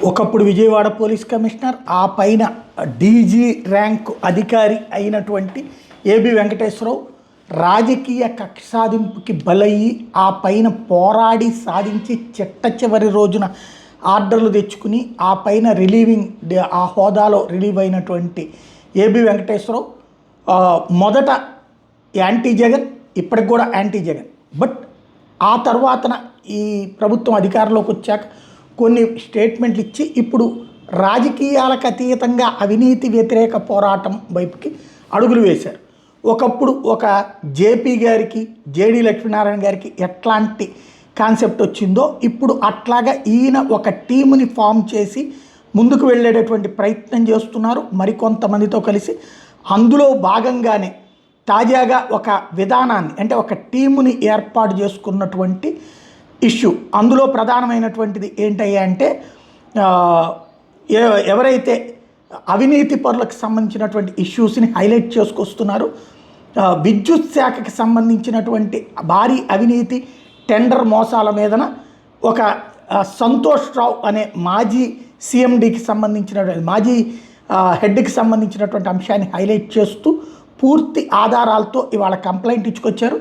ఒకప్పుడు Vijayawada police commissioner, ఆ పైన డీజీ ర్యాంకు అధికారి అయినటువంటి ఏబి వెంకటేశ్వరరావు రాజకీయ కక్ష సాధింపుకి బలయ్యి ఆ పైన పోరాడి సాధించి చిట్ట చివరి రోజున ఆర్డర్లు తెచ్చుకుని ఆ పైన ఆ హోదాలో రిలీవ్ అయినటువంటి ఏబి వెంకటేశ్వరరావు మొదట యాంటీ జగన్, ఇప్పటికి కూడా యాంటీ జగన్. బట్ ఆ తర్వాతన ఈ ప్రభుత్వం అధికారంలోకి వచ్చాక కొన్ని స్టేట్మెంట్లు ఇచ్చి ఇప్పుడు రాజకీయాలకు అతీతంగా అవినీతి వ్యతిరేక పోరాటం వైపుకి అడుగులు వేశారు. ఒకప్పుడు ఒక జేపీ గారికి, జేడి లక్ష్మీనారాయణ గారికి ఎట్లాంటి కాన్సెప్ట్ వచ్చిందో ఇప్పుడు అట్లాగా ఈయన ఒక టీముని ఫామ్ చేసి ముందుకు వెళ్ళేటటువంటి ప్రయత్నం చేస్తున్నారు మరికొంతమందితో కలిసి. అందులో భాగంగానే తాజాగా ఒక విధానాన్ని, అంటే ఒక టీముని ఏర్పాటు చేసుకున్నటువంటి ఇష్యూ. అందులో ప్రధానమైనటువంటిది ఏంటయ్యా అంటే ఎవరైతే అవినీతి పరులకు సంబంధించినటువంటి ఇష్యూస్ని హైలైట్ చేసుకొస్తున్నారు. విద్యుత్ శాఖకి సంబంధించినటువంటి భారీ అవినీతి టెండర్ మోసాల మీదన ఒక సంతోష్ రావు అనే మాజీ సీఎండీకి సంబంధించినటువంటి మాజీ హెడ్కి సంబంధించినటువంటి అంశాన్ని హైలైట్ చేస్తూ పూర్తి ఆధారాలతో ఇవాళ కంప్లైంట్ ఇచ్చుకొచ్చారు.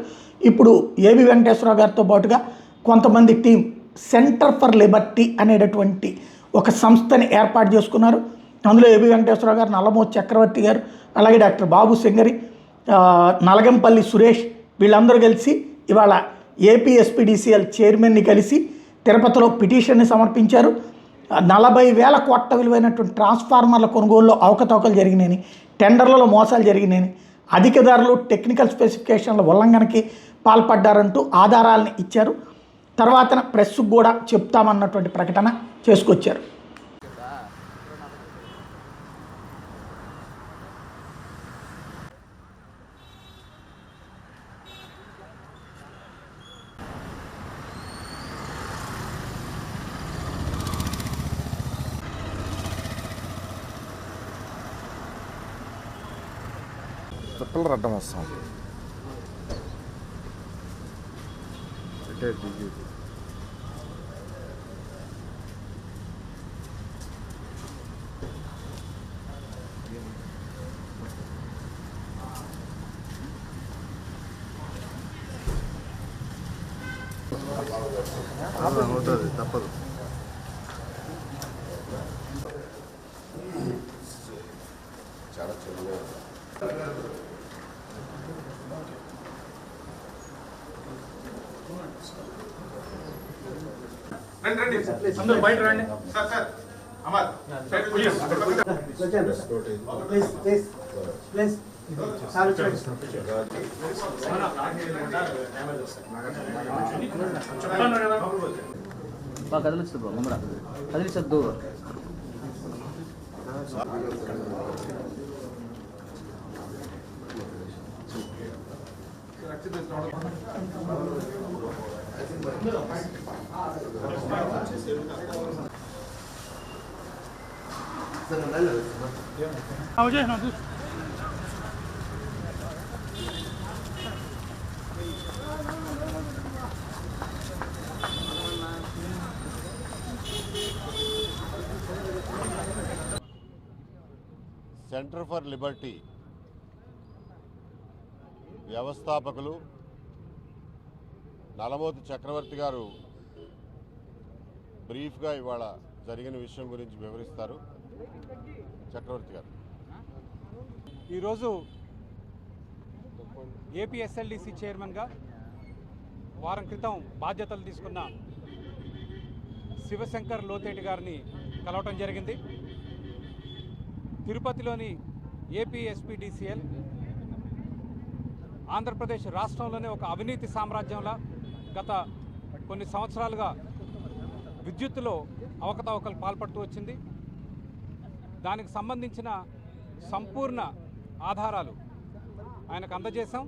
ఇప్పుడు ఏబి వెంకటేశ్వరరావు గారితో పాటుగా కొంతమంది టీం సెంటర్ ఫర్ లిబర్టీ అనేటటువంటి ఒక సంస్థని ఏర్పాటు చేసుకున్నారు. అందులో ఏబి వెంకటేశ్వరరావు గారు, నల్లమోతు చక్రవర్తి గారు, అలాగే డాక్టర్ బాబు సింగరి, నలగంపల్లి సురేష్, వీళ్ళందరూ కలిసి ఇవాళ ఏపీ ఎస్పీడీసీఎల్ చైర్మన్ని కలిసి తిరుపతిలో పిటిషన్ని సమర్పించారు. 40,000 కోట్ల విలువైనటువంటి ట్రాన్స్ఫార్మర్ల కొనుగోలులో అవకతవకలు జరిగినాయని, టెండర్లలో మోసాలు జరిగినాయని, అధిక ధరలు టెక్నికల్ స్పెసిఫికేషన్ల ఉల్లంఘనకి పాల్పడ్డారంటూ ఆధారాలను ఇచ్చారు. తర్వాత ప్రెస్కు కూడా చెప్తామన్నటువంటి ప్రకటన చేసుకొచ్చారు. పిల్లలు అడ్డం వస్తాం అవుతుంది, తప్పదు. చాలా చదువు అందరూ బయట రండి. సార్ సార్ అమర్ కదిలిస్తుంది బ్రో, ముందర కదిలిస్తుంది. సెంటర్ ఫర్ లిబర్టీ వ్యవస్థాపకులు నల్లమోతు చక్రవర్తి గారు బ్రీఫ్గా ఇవాళ జరిగిన విషయం గురించి వివరిస్తారు. చక్రవర్తి గారు. ఈరోజు ఏపీఎస్ఎల్డిసి చైర్మన్గా వారం క్రితం బాధ్యతలు తీసుకున్న శివశంకర్ లోతేటి గారిని కలవటం జరిగింది. తిరుపతిలోని ఏపీఎస్పీడీసీఎల్ ఆంధ్రప్రదేశ్ రాష్ట్రంలోనే ఒక అవినీతి సామ్రాజ్యంలా గత కొన్ని సంవత్సరాలుగా విద్యుత్తులో అవకతవకలు పాల్పడుతూ వచ్చింది. దానికి సంబంధించిన సంపూర్ణ ఆధారాలు ఆయనకు అందజేశాం.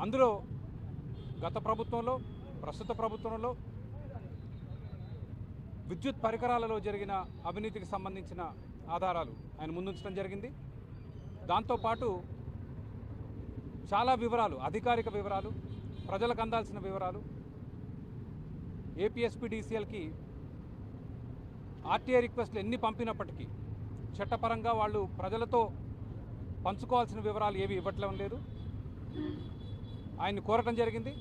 అందులో గత ప్రభుత్వంలో, ప్రస్తుత ప్రభుత్వంలో విద్యుత్ పరికరాలలో జరిగిన అవినీతికి సంబంధించిన ఆధారాలు ఆయన ముందుంచడం జరిగింది. దాంతోపాటు చాలా వివరాలు, అధికారిక వివరాలు, ప్రజలకు అందాల్సిన వివరాలు ఏపీఎస్పీడీసీఎల్కి ఆర్టీఐ రిక్వెస్ట్లు ఎన్ని పంపినప్పటికీ చట్టపరంగా వాళ్ళు ప్రజలతో పంచుకోవాల్సిన వివరాలు ఏవి ఇవ్వట్లేం లేదు. ఆయన్ని కోరటం జరిగింది.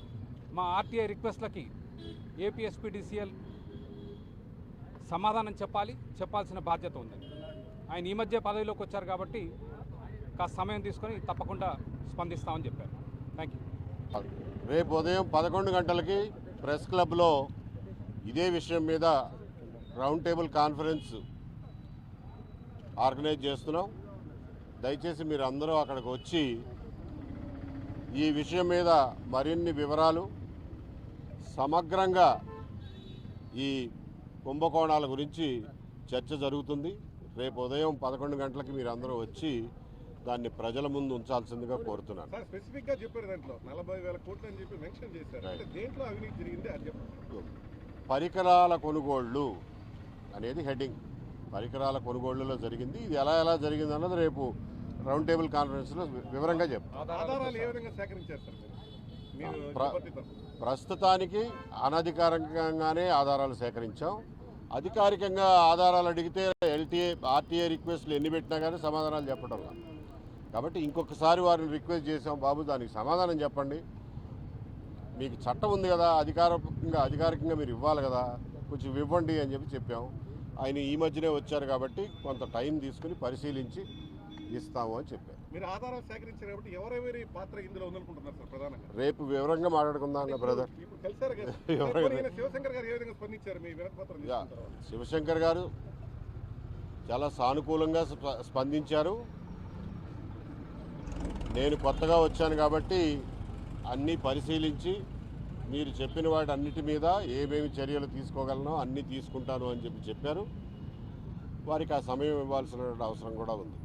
మా ఆర్టీఐ రిక్వెస్ట్లకి ఏపీఎస్పీడీసీఎల్ సమాధానం చెప్పాల్సిన బాధ్యత ఉంది. ఆయన ఈ మధ్య పదవిలోకి వచ్చారు కాబట్టి కాస్త సమయం తీసుకొని తప్పకుండా స్పందిస్తామని చెప్పారు. Thank you. రేపు ఉదయం 11 గంటలకి ప్రెస్ క్లబ్లో ఇదే విషయం మీద రౌండ్ టేబుల్ కాన్ఫరెన్స్ ఆర్గనైజ్ చేస్తున్నాం. దయచేసి మీరు అందరూ అక్కడికి వచ్చి ఈ విషయం మీద మరిన్ని వివరాలు సమగ్రంగా ఈ కుంభకోణాల గురించి చర్చ జరుగుతుంది. రేపు ఉదయం 11 గంటలకి మీరు అందరూ వచ్చి దాన్ని ప్రజల ముందు ఉంచాల్సిందిగా కోరుతున్నాను. సార్ స్పెసిఫిక్ గా చెప్పారు, దాంట్లో 40,000 కోట్లు అని చెప్పి మెన్షన్ చేశారు. అంటే దేంట్లో అవినీతి జరిగింది అది చెప్పండి. పరికరాల కొనుగోళ్లు అనేది హెడ్డింగ్. పరికరాల కొనుగోళ్లలో జరిగింది. ఇది ఎలా జరిగింది అన్నది రేపు రౌండ్ టేబుల్ కాన్ఫరెన్స్లో వివరంగా చెప్తారు. ఆధారాలు ఏ విధంగా సేకరించారు సార్ మీరు? ప్రస్తుతానికి అనధికారికంగానే ఆధారాలు సేకరించాం. అధికారికంగా ఆధారాలు అడిగితే ఆర్టీఐ రిక్వెస్ట్లు ఎన్ని పెట్టినా కానీ సమాధానాలు చెప్పడం. కాబట్టి ఇంకొకసారి వారిని రిక్వెస్ట్ చేసాం, బాబు దానికి సమాధానం చెప్పండి, మీకు చట్టం ఉంది కదా, అధికారికంగా మీరు ఇవ్వాలి కదా, కొంచెం ఇవ్వండి అని చెప్పాం. ఆయన ఈ మధ్యనే వచ్చారు కాబట్టి కొంత టైం తీసుకుని పరిశీలించి ఇస్తాము అని చెప్పారు. మీరు ఆధారాలు సేకరించారు కాబట్టి ఎవరెవరి పాత్ర ఇందులో ఉందనుకుంటున్నారు సార్? ప్రధానంగా రేపు వివరంగా మాట్లాడుకుందాం బ్రదర్. ఇప్పుడు కలిసారు కదా, శివశంకర్ గారు ఏ విధంగా స్పందించారు మీ వినతిపత్రం? శివశంకర్ గారు చాలా సానుకూలంగా స్పందించారు. నేను కొత్తగా వచ్చాను కాబట్టి అన్నీ పరిశీలించి మీరు చెప్పిన వాటి అన్నిటి మీద ఏమేమి చర్యలు తీసుకోగలనో అన్నీ తీసుకుంటాను అని చెప్పారు. వారికి ఆ సమయం ఇవ్వాల్సిన అవసరం కూడా ఉంది.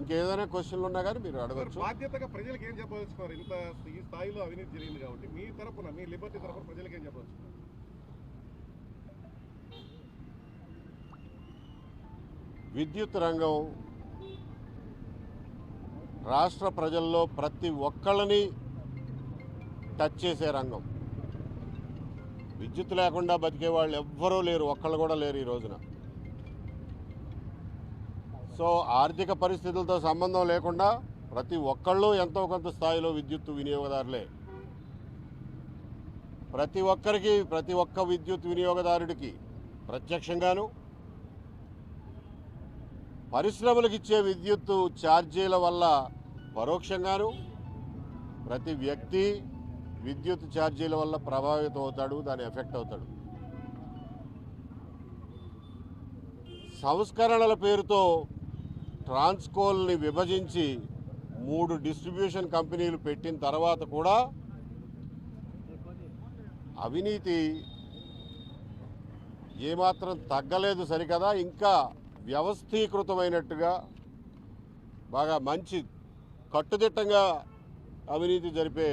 ఇంకేదైనా క్వశ్చన్లు ఉన్నా కానీ మీరు అడగచ్చు. బాధ్యతగా ప్రజలకు ఏం చెప్పదలుచుకున్నారు? ఇంత ఈ స్థాయిలో అవినీతి జరిగింది కాబట్టి మీ తరఫున, మీ లిబర్టీ తరఫున ప్రజలకు ఏం చెప్పదలుచుకున్నారు? విద్యుత్ రంగం రాష్ట్ర ప్రజల్లో ప్రతి ఒక్కళ్ళని టచ్ చేసే రంగం. విద్యుత్ లేకుండా బతికే వాళ్ళు ఎవ్వరూ లేరు, ఒక్కళ్ళు కూడా లేరు ఈ రోజున. సో ఆర్థిక పరిస్థితులతో సంబంధం లేకుండా ప్రతి ఒక్కళ్ళు ఎంతో కొంత స్థాయిలో విద్యుత్ వినియోగదారులే. ప్రతి ఒక్క విద్యుత్ వినియోగదారుడికి ప్రత్యక్షంగాను, పరిశ్రమలకు ఇచ్చే విద్యుత్ ఛార్జీల వల్ల పరోక్షంగాను ప్రతి వ్యక్తి విద్యుత్ ఛార్జీల వల్ల ప్రభావితం అవుతాడు, దాని ఎఫెక్ట్ అవుతాడు. సంస్కరణల పేరుతో ట్రాన్స్కోల్ని విభజించి 3 డిస్ట్రిబ్యూషన్ కంపెనీలు పెట్టిన తర్వాత కూడా అవినీతి ఏమాత్రం తగ్గలేదు సరికదా, ఇంకా వ్యవస్థీకృతమైనట్టుగా బాగా మంచి కట్టుదిట్టంగా అవినీతి జరిపే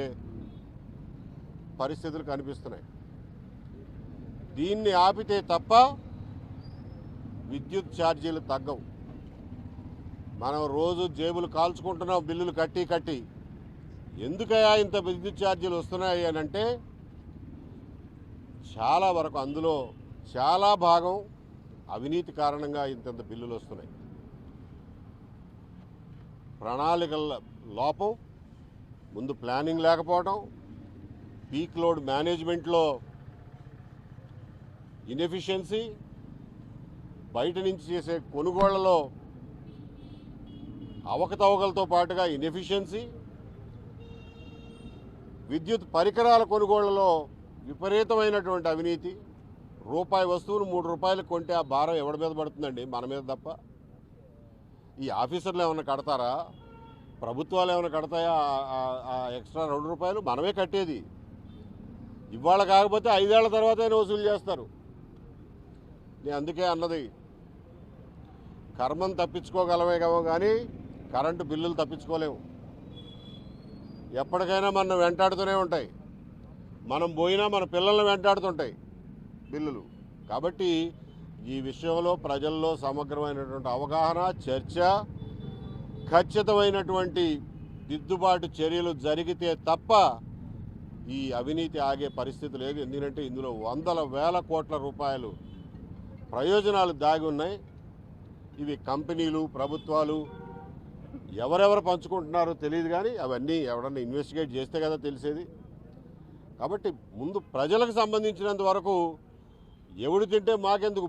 పరిస్థితులు కనిపిస్తున్నాయి. దీన్ని ఆపితే తప్ప విద్యుత్ ఛార్జీలు తగ్గవు. మనం రోజు జేబులు కాల్చుకుంటున్నాం బిల్లులు కట్టి. ఎందుకయ్యా ఇంత విద్యుత్ ఛార్జీలు వస్తున్నాయి అని అంటే చాలా వరకు అందులో చాలా భాగం అవినీతి కారణంగా ఇంత బిల్లులు వస్తున్నాయి. ప్రణాళికల లోపం, ముందు ప్లానింగ్ లేకపోవడం, పీక్ లోడ్ మేనేజ్మెంట్లో ఇన్ఎఫిషియన్సీ, బయట నుంచి చేసే కొనుగోళ్లలో అవకతవకలతో పాటుగా ఇన్ఎఫిషియన్సీ, విద్యుత్ పరికరాల కొనుగోళ్లలో విపరీతమైనటువంటి అవినీతి. రూపాయి వస్తువును 3 రూపాయలకు కొంటే ఆ భారం ఎవరి మీద పడుతుందండి? మన మీద తప్ప. ఈ ఆఫీసర్లు ఏమైనా కడతారా? ప్రభుత్వాలు ఏమైనా కడతాయా? ఆ ఎక్స్ట్రా 2 రూపాయలు మనమే కట్టేది. ఇవాళ కాకపోతే 5 ఏళ్ల తర్వాతైనా వసూలు చేస్తారు. నేను అందుకే అన్నది, కర్మను తప్పించుకోగలమేమో కానీ కరెంటు బిల్లులు తప్పించుకోలేము. ఎప్పటికైనా మనం వెంటాడుతూనే ఉంటాయి. మనం పోయినా మన పిల్లల్ని వెంటాడుతుంటాయి బిల్లులు. కాబట్టి ఈ విషయంలో ప్రజల్లో సమగ్రమైనటువంటి అవగాహన, చర్చ, ఖచ్చితమైనటువంటి దిద్దుబాటు చర్యలు జరిగితే తప్ప ఈ అవినీతి ఆగే పరిస్థితి లేదు. ఎందుకంటే ఇందులో 100,000 కోట్ల రూపాయలు ప్రయోజనాలు దాగి ఉన్నాయి. ఇవి కంపెనీలు, ప్రభుత్వాలు ఎవరెవరు పంచుకుంటున్నారో తెలియదు, కానీ అవన్నీ ఎవరన్నా ఇన్వెస్టిగేట్ చేస్తే కదా తెలిసేది. కాబట్టి ముందు ప్రజలకు సంబంధించినంత వరకు ఎవడు తింటే మాకెందుకు,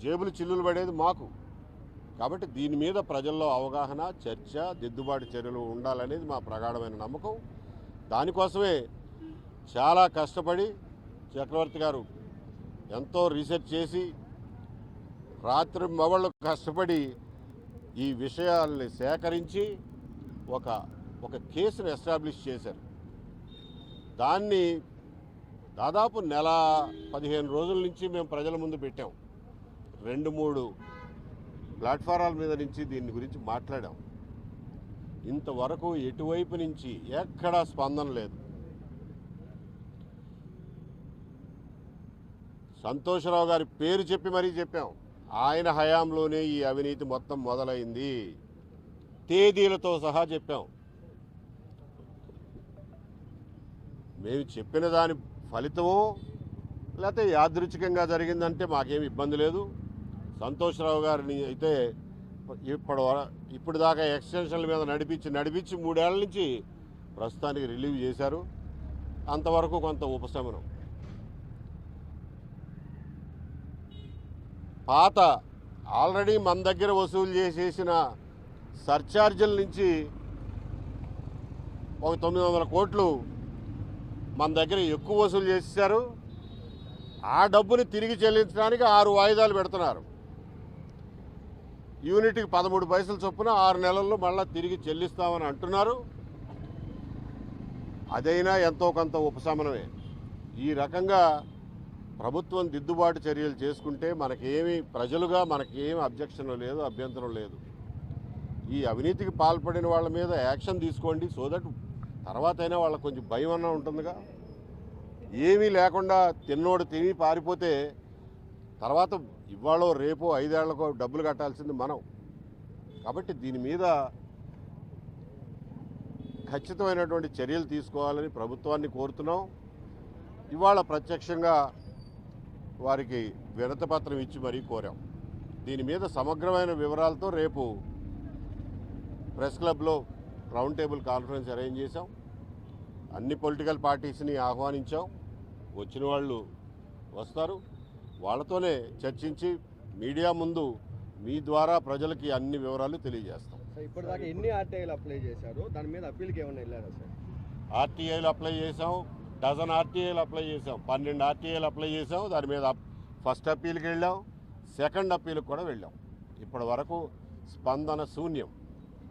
జేబులు చిల్లులు పడేది మాకు. కాబట్టి దీని మీద ప్రజల్లో అవగాహన, చర్చ, దిద్దుబాటు చర్యలు ఉండాలనేది మా ప్రగాఢమైన నమ్మకం. దానికోసమే చాలా కష్టపడి చక్రవర్తి గారు ఎంతో రీసెర్చ్ చేసి రాత్రి మవళ్ళు కష్టపడి ఈ విషయాల్ని సేకరించి ఒక కేసును ఎస్టాబ్లిష్ చేశారు. దాన్ని దాదాపు నెల 15 రోజుల నుంచి మేము ప్రజల ముందు పెట్టాం. 2-3 ప్లాట్ఫారాల మీద నుంచి దీని గురించి మాట్లాడాం. ఇంతవరకు ఎటువైపు నుంచి ఎక్కడా స్పందన లేదు. సంతోషరావు గారి పేరు చెప్పి మరీ చెప్పాం. ఆయన హయాంలోనే ఈ అవినీతి మొత్తం మొదలైంది, తేదీలతో సహా చెప్పాం. మేము చెప్పిన దాని ఫలితమో లేకపోతే యాదృచ్ఛికంగా జరిగిందంటే మాకేమి ఇబ్బంది లేదు. సంతోషరావు గారిని అయితే ఇప్పుడు దాకా ఎక్స్టెన్షన్ల మీద నడిపించి 3 ఏళ్ల నుంచి ప్రస్తుతానికి రిలీవ్ చేశారు. అంతవరకు కొంత ఉపశమనం. పాత ఆల్రెడీ మన దగ్గర వసూలు చేసేసిన సర్ఛార్జీల నుంచి ఒక 900 కోట్లు మన దగ్గర ఎక్కువ వసూలు చేసేసారు. ఆ డబ్బుని తిరిగి చెల్లించడానికి 6 వాయిదాలు పెడుతున్నారు. యూనిట్కి 13 పైసలు చొప్పున 6 నెలల్లో మళ్ళీ తిరిగి చెల్లిస్తామని అంటున్నారు. అదైనా ఎంతో కొంత ఉపశమనమే. ఈ రకంగా ప్రభుత్వం దిద్దుబాటు చర్యలు చేసుకుంటే ప్రజలుగా మనకేమి అబ్జెక్షన్ లేదు, అభ్యంతరం లేదు. ఈ అవినీతికి పాల్పడిన వాళ్ళ మీద యాక్షన్ తీసుకోండి. సో దట్ తర్వాత అయినా వాళ్ళకి కొంచెం భయం అన్నా ఉంటుందిగా. ఏమీ లేకుండా తిన్నోడు తిని పారిపోతే తర్వాత ఇవాళో రేపో 5 ఏళ్లకో డబ్బులు కట్టాల్సింది మనం. కాబట్టి దీని మీద ఖచ్చితమైనటువంటి చర్యలు తీసుకోవాలని ప్రభుత్వాన్ని కోరుతున్నాం. ఇవాళ ప్రత్యక్షంగా వారికి వినతిపత్రం ఇచ్చి మరీ కోరాం. దీని మీద సమగ్రమైన వివరాలతో రేపు ప్రెస్ క్లబ్లో రౌండ్ టేబుల్ కాన్ఫరెన్స్ అరేంజ్ చేశాం. అన్ని పొలిటికల్ పార్టీస్ని ఆహ్వానించాం. వచ్చిన వాళ్ళు వస్తారు, వాళ్ళతోనే చర్చించి మీడియా ముందు మీ ద్వారా ప్రజలకి అన్ని వివరాలు తెలియజేస్తాం. సార్ ఇప్పటిదాకా ఎన్ని ఆర్టీఐలు అప్లై చేశారు? దాని మీద అప్పీల్కి ఏమైనా వెళ్ళారా సార్? ఆర్టీఐలు అప్లై చేసాం, డజన్ ఆర్టీఐలు అప్లై చేసాం, 12 ఆర్టీఐలు అప్లై చేసాం. దాని మీద ఫస్ట్ అప్పీల్కి వెళ్ళాం, సెకండ్ అప్పీల్కి కూడా వెళ్ళాం. ఇప్పటి వరకు స్పందన శూన్యం.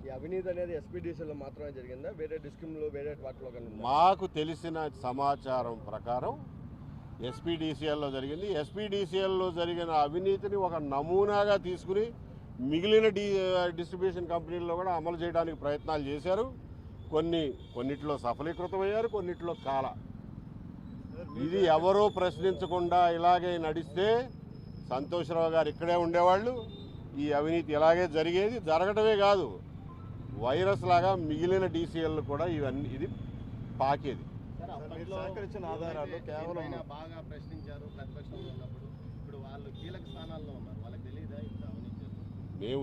ఈ అవినీతి అనేది ఎస్పీడీసీలో మాత్రమే జరిగిందా? వేరే డిస్ట్రిక్ట్లో వేరే వాటిలో కానీ? మాకు తెలిసిన సమాచారం ప్రకారం ఎస్పీడీసీఎల్లో జరిగింది. ఎస్పీడీసీఎల్లో జరిగిన అవినీతిని ఒక నమూనాగా తీసుకుని మిగిలిన డిస్ట్రిబ్యూషన్ కంపెనీల్లో కూడా అమలు చేయడానికి ప్రయత్నాలు చేశారు. కొన్నిట్లో సఫలీకృతమయ్యారు, కొన్నిట్లో కాల. ఇది ఎవరో ప్రశ్నించకుండా ఇలాగే నడిస్తే సంతోషరావు గారు ఇక్కడే ఉండేవాళ్ళు. ఈ అవినీతి ఇలాగే జరిగేది. జరగడమే కాదు, వైరస్ లాగా మిగిలిన డీసీఎల్ కూడా ఇది పాకేది. సేకరించిన ఆధారాలు కేవలం బాగా ప్రశ్నించారు ప్రతిపక్షంలో ఉన్నప్పుడు. ఇప్పుడు వాళ్ళు కీలక స్థానాల్లో ఉన్నారు, వాళ్ళకి తెలియదా ఇంత అవినీతి? మేము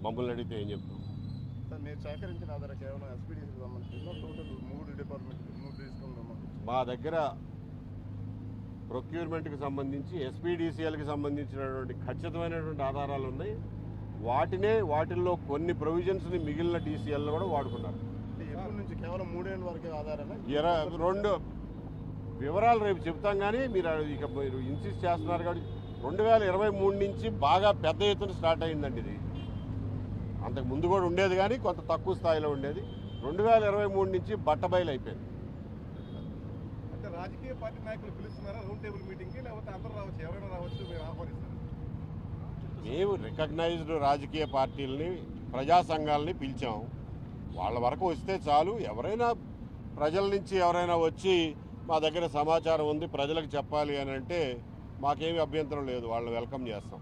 మమ్మల్ని అడిగితే ఏం చెప్తాం? సార్ మీరు సేకరించిన ఆధారాలు కేవలం ఎస్పీడీసీకి సంబంధించి టోటల్ 3 డిపార్ట్మెంట్ తీసుకుందాం. మా దగ్గర ప్రొక్యూర్మెంట్కి సంబంధించి ఎస్పీడీసీఎల్కి సంబంధించినటువంటి ఖచ్చితమైనటువంటి ఆధారాలు ఉన్నాయి. వాటిల్లో కొన్ని ప్రొవిజన్స్ని మిగిలిన డీసీఎల్లో కూడా వాడుకున్నారు. ఎప్పటి నుంచి? కేవలం 3 ఏళ్ళ వరకే ఆధారాలు? 2 వివరాలు రేపు చెప్తాం, కానీ మీరు ఇన్సిస్ట్ చేస్తున్నారు. కాబట్టి 2023 నుంచి బాగా పెద్ద ఎత్తున స్టార్ట్ అయిందండి. ఇది అంతకు ముందు కూడా ఉండేది, కానీ కొంత తక్కువ స్థాయిలో ఉండేది. 2023 నుంచి బట్టబయలు అయిపోయింది. అంటే రాజకీయ పార్టీ నాయకులు పిలుస్తున్నారా రౌండ్ టేబుల్ మీటింగ్కి, లేకపోతే అందరూ రావచ్చు, ఎవరైనా రావచ్చు, మేము ఆహ్వానిస్తారు? మేము రికగ్నైజ్డ్ రాజకీయ పార్టీలని, ప్రజా సంఘాలని పిలిచాం. వాళ్ళ వరకు వస్తే చాలు. ఎవరైనా ప్రజల నుంచి ఎవరైనా వచ్చి మా దగ్గర సమాచారం ఉంది ప్రజలకు చెప్పాలి అని అంటే మాకేమీ అభ్యంతరం లేదు, వాళ్ళని వెల్కమ్ చేస్తాం.